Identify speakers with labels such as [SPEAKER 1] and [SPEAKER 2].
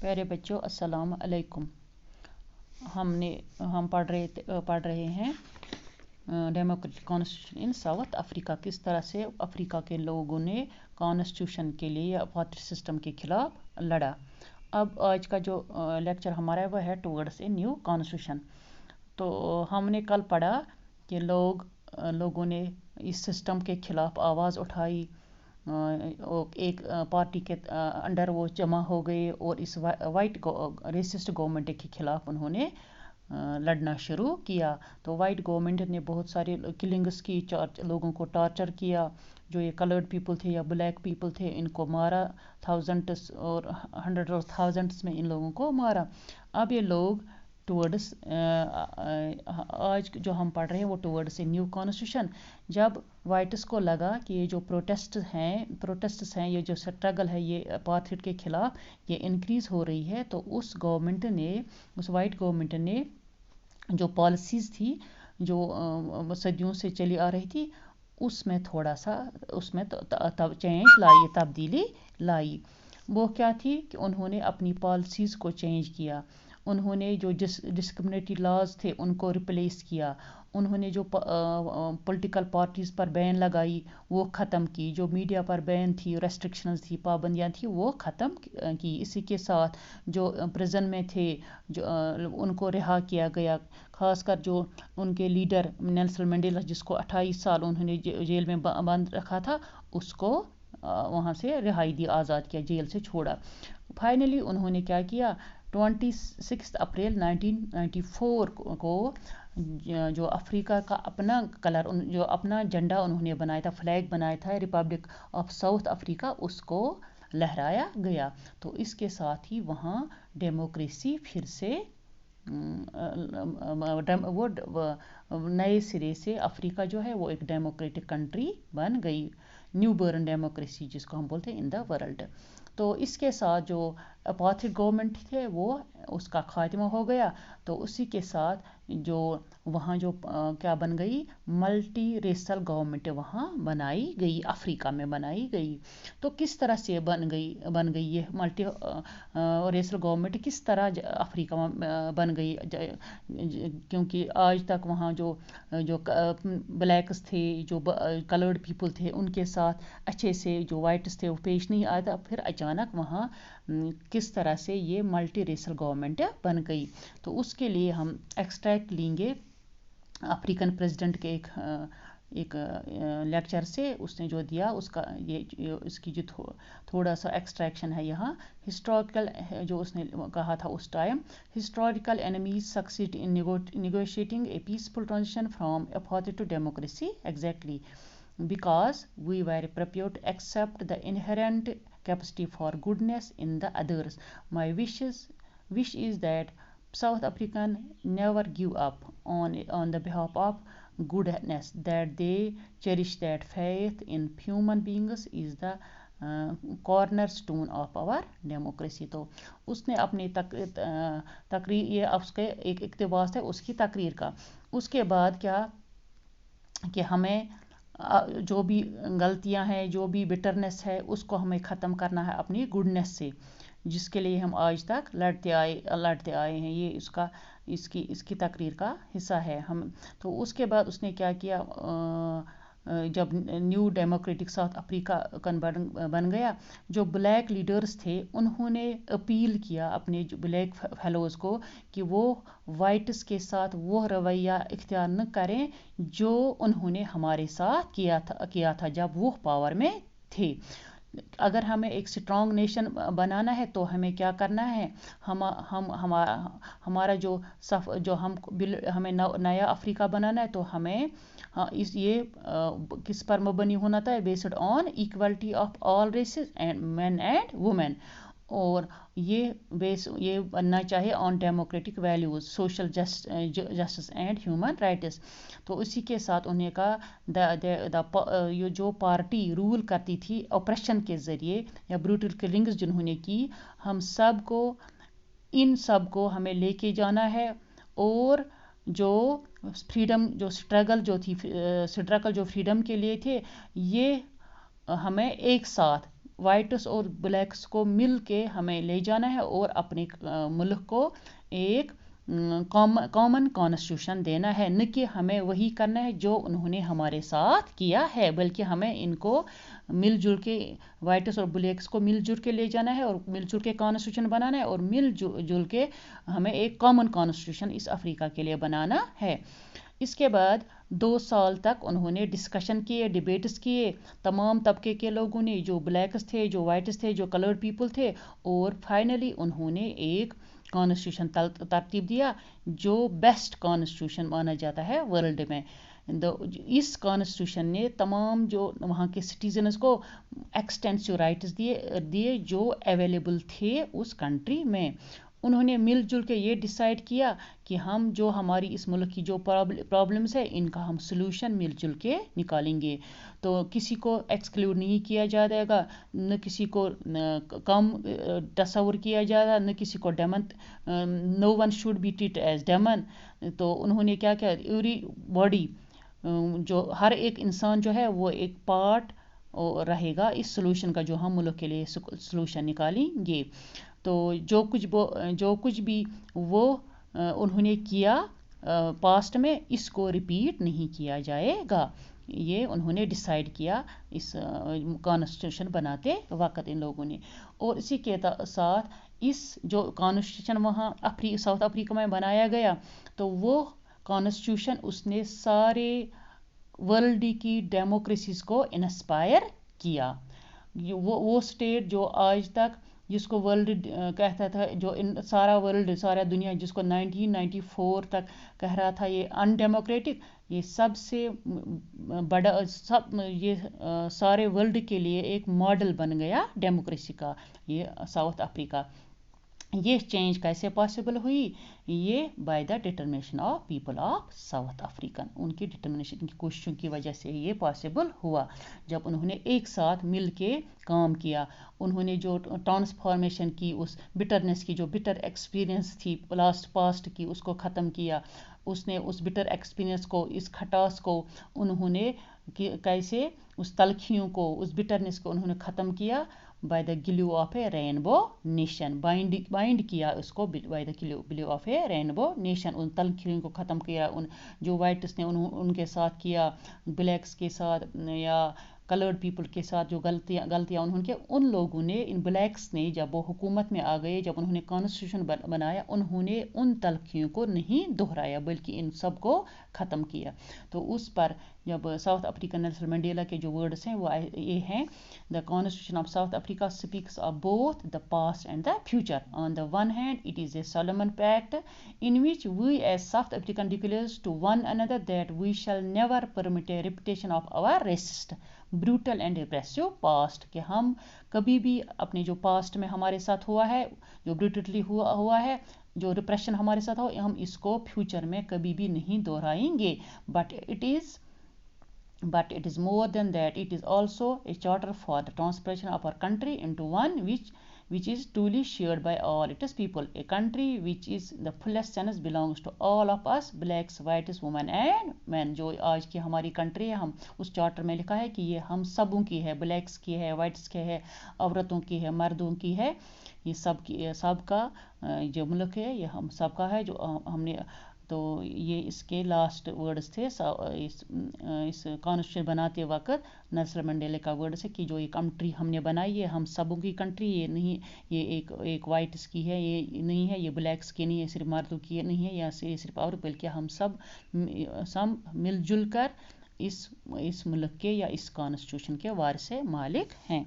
[SPEAKER 1] प्यारे बच्चों अस्सलाम अलैकुम। हम पढ़ रहे हैं democratic constitution in south Africa. किस तरह से अफ्रीका के लोगों ने कॉन्स्टिट्यूशन के लिए या पार्टी सिस्टम के खिलाफ लड़ा। अब आज का जो लेक्चर हमारा है वह है टुवर्ड्स ए न्यू कॉन्स्टिट्यूशन। तो हमने कल पढ़ा कि लोगों ने इस सिस्टम के खिलाफ आवाज़ उठाई, एक पार्टी के अंडर वो जमा हो गए और इस वाइट रेसिस्ट गवर्नमेंट के खिलाफ उन्होंने लड़ना शुरू किया। तो वाइट गवर्नमेंट ने बहुत सारे किलिंग्स की, लोगों को टॉर्चर किया। जो ये कलर्ड पीपल थे या ब्लैक पीपल थे, इनको मारा, थाउजेंड्स और हंड्रेड और थाउजेंड्स में इन लोगों को मारा। अब ये लोग टुवर्ड्स आज जो हम पढ़ रहे हैं वो टुवर्ड्स ए न्यू कॉन्स्टिट्यूशन। जब वाइट्स को लगा कि ये जो प्रोटेस्ट्स हैं, ये जो स्ट्रगल है ये अपार्थाइड के खिलाफ ये इंक्रीज़ हो रही है, तो उस वाइट गवर्नमेंट ने जो पॉलिसीज़ थी जो सदियों से चली आ रही थी उसमें थोड़ा सा तब्दीली लाई। वो क्या थी कि उन्होंने अपनी पॉलिसीज़ को चेंज किया। उन्होंने जो डिस्क्रिमिनेटरी लॉज थे उनको रिप्लेस किया। उन्होंने जो पॉलिटिकल पार्टीज़ पर बैन लगाई वो ख़त्म की। जो मीडिया पर बैन थी, रेस्ट्रिक्शंस थी, पाबंदियाँ थी, वो ख़त्म की। इसी के साथ जो प्रिजन में थे उनको रिहा किया गया। ख़ासकर जो उनके लीडर नेल्सन मंडेला, जिसको 28 साल उन्होंने जेल में बंद रखा था, उसको वहाँ से रिहाई दी, आज़ाद किया, जेल से छोड़ा। फाइनली उन्होंने क्या किया, 26 अप्रैल 1994 को जो अफ्रीका का अपना कलर, जो अपना झंडा उन्होंने बनाया था, फ्लैग बनाया था, रिपब्लिक ऑफ साउथ अफ्रीका, उसको लहराया गया। तो इसके साथ ही वहाँ डेमोक्रेसी फिर से नए सिरे से अफ्रीका जो है वो एक डेमोक्रेटिक कंट्री बन गई, न्यू बॉर्न डेमोक्रेसी जिसको हम बोलते हैं इन द वर्ल्ड। तो इसके साथ जो अपार्थाइड गवर्नमेंट थे वो उसका खात्मा हो गया। तो उसी के साथ जो वहाँ जो क्या बन गई, मल्टी रेसल गवर्नमेंट वहाँ बनाई गई, अफ्रीका में बनाई गई। तो किस तरह से बन गई ये मल्टी रेसल गवर्नमेंट, किस तरह अफ्रीका में बन गई, क्योंकि आज तक वहाँ जो ब्लैक्स थे, जो कलर्ड पीपल थे, उनके साथ अच्छे से जो वाइट्स थे वो पेश नहीं आया था। फिर अचानक वहाँ किस तरह से ये मल्टी रेसल गवर्नमेंट बन गई। तो उसके लिए हम एक्सट्रैक्ट लेंगे अफ्रीकन प्रेसिडेंट के एक लेक्चर से, उसने जो दिया उसका इसकी जो थोड़ा सा एक्सट्रैक्शन है यहाँ। हिस्टोरिकल जो उसने कहा था उस time, historical enemies succeed in negotiating a peaceful transition from apartheid to democracy exactly because we were prepared to accept the inherent capacity for goodness in the others. My wish is that South African never give up on the behalf of goodness, that they cherish that faith in human beings is the cornerstone of our democracy. तो उसने अपनी तकरीर, ये उसके एक इक़्तिबास है उसकी तकरीर का। उसके बाद क्या कि हमें जो भी गलतियां हैं, जो भी बिटरनेस है, उसको हमें ख़त्म करना है अपनी गुडनेस से, जिसके लिए हम आज तक लड़ते आए हैं। ये इसकी तकरीर का हिस्सा है। हम तो उसके बाद उसने क्या किया, जब न्यू डेमोक्रेटिक साउथ अफ्रीका बन गया, जो ब्लैक लीडर्स थे उन्होंने अपील किया अपने जो ब्लैक फेलोज़ को कि वो वाइट्स के साथ वो रवैया इख्तियार न करें जो उन्होंने हमारे साथ किया था जब वो पावर में थे। अगर हमें एक स्ट्रॉन्ग नेशन बनाना है तो हमें क्या करना है, हमारा हमें नया अफ्रीका बनाना है, तो हमें ये किस पर मबनी होना था, based on equality of all races and men and women, और ये बनना चाहिए on democratic values, social justice and human rights. तो उसी के साथ उन्हें कहा ये जो पार्टी रूल करती थी ऑपरेशन के ज़रिए या ब्रूटल किलिंग्स जिन्होंने की, इन सब को हमें लेके जाना है, और जो फ्रीडम जो स्ट्रगल जो फ्रीडम के लिए थे, ये हमें एक साथ वाइट्स और ब्लैक्स को मिल के हमें ले जाना है और अपने मुल्क को एक कॉमन कॉन्स्टिट्यूशन देना है, न कि हमें वही करना है जो उन्होंने हमारे साथ किया है, बल्कि हमें इनको मिलजुल के वाइट्स और ब्लैक्स को मिलजुल के ले जाना है और मिलजुल के कॉन्स्टिट्यूशन बनाना है और मिलजुल के हमें एक कॉमन कॉन्स्टिट्यूशन इस अफ्रीका के लिए बनाना है। इसके बाद 2 साल तक उन्होंने डिस्कशन किए, डिबेट्स किए तमाम तबके के लोगों ने, जो ब्लैक्स थे, जो वाइट्स थे, जो कलर्ड पीपल थे, और फाइनली उन्होंने एक कॉन्स्टिट्यूशन तरतीब दिया जो बेस्ट कॉन्स्टिट्यूशन माना जाता है वर्ल्ड में। इस कॉन्स्टिट्यूशन ने तमाम जो वहाँ के सिटीजन्स को एक्सटेंसिव राइट्स दिए जो अवेलेबल थे उस कंट्री में। उन्होंने मिलजुल के ये डिसाइड किया कि हम जो हमारी इस मुल्क की जो प्रॉब्लम्स है इनका हम सलूशन मिलजुल के निकालेंगे। तो किसी को एक्सक्लूड नहीं किया जाएगा, न किसी को कम तस्वुर किया जाएगा, न किसी को demon, no one should be treat as demon. तो उन्होंने क्या किया, एवरी बॉडी, जो हर एक इंसान जो है वो एक पार्ट रहेगा इस सलूशन का जो हम मुल्क के लिए सलूशन निकालेंगे। तो जो कुछ भी वो उन्होंने किया पास्ट में, इसको रिपीट नहीं किया जाएगा। ये उन्होंने डिसाइड किया इस कॉन्स्टिट्यूशन बनाते वक्त इन लोगों ने। और इसी के साथ इस जो कॉन्स्टिट्यूशन वहाँ साउथ अफ्रीका में बनाया गया, तो वो कॉन्स्टिट्यूशन उसने सारे वर्ल्ड की डेमोक्रेसीज को इंस्पायर किया। वो स्टेट जो आज तक जिसको वर्ल्ड कहता था, जो सारा वर्ल्ड, सारा दुनिया जिसको 1994 तक कह रहा था ये अनडेमोक्रेटिक, ये सबसे बड़ा ये सारे वर्ल्ड के लिए एक मॉडल बन गया डेमोक्रेसी का ये साउथ अफ्रीका। ये चेंज कैसे पॉसिबल हुई? ये by the determination of people of south African, उनकी डिटर्मिनेशन की कोशिशों की वजह से ये पॉसिबल हुआ। जब उन्होंने एक साथ मिल के काम किया, उन्होंने जो ट्रांसफॉर्मेशन की, उस बिटरनेस की, जो बिटर एक्सपीरियंस थी पास्ट की, उसको ख़त्म किया। उसने उस बिटर एक्सपीरियंस को, इस खटास को उन्होंने कैसे उस तलखियों को, उस बिटरनेस को उन्होंने ख़त्म किया by the glue of A rainbow nation, bind किया उसको by the glue of A rainbow nation. उन तलखियों को ख़त्म किया, उन जो वाइट्स ने उनके साथ किया, ब्लैक्स के साथ या कलर्ड पीपल के साथ जो गलतियाँ उन्होंने, उन लोगों ने, इन ब्लैक्स ने जब वो हुकूमत में आ गए, जब उन्होंने कॉन्स्टिट्यूशन बनाया, उन्होंने उन तलखियों को नहीं दोहराया बल्कि इन सब को ख़त्म किया। तो उस पर जब साउथ अफ्रीकन नेल्सन मंडेला के जो वर्ड्स हैं वो ये हैं, the constitution of South Africa speaks of both the past and the future. On the one hand it is a solemn pact in which we as South African declares to one another that we shall never permit a repetition of our racist, brutal and repressive past, कि हम कभी भी अपने जो past में हमारे साथ हुआ है, जो ब्रूटली हुआ है, जो रिप्रेशन हमारे साथ हो, हम इसको फ्यूचर में कभी भी नहीं दोहराएंगे। But it is more than that. It is also a charter for the transformation of our country into one which is truly shared by all its people. A country which is the fullest sense belongs to all of us, blacks, whites, women and men. जो आज की हमारी country है, हम उस charter में लिखा है कि ये हम सबों की है, ब्लैक्स की है, वाइट्स की है, औरतों की है, मर्दों की है। ये सबका जो मुल्क है ये हम सबका है। जो हमने, तो ये इसके लास्ट वर्ड्स थे इस कॉन्स्टिट्यूशन बनाते वक्त नेल्सन मंडेला का वर्ड्स है कि जो ये कंट्री हमने बनाई है हम सबों की कंट्री, ये नहीं ये एक वाइट्स की है, ये नहीं है, ये ब्लैक्स की नहीं है, सिर्फ मर्दों की नहीं है या सिर्फ और, बल्कि हम सब मिलजुल कर इस मुल्क के या इस कॉन्स्टिट्यूशन के वारिस मालिक हैं।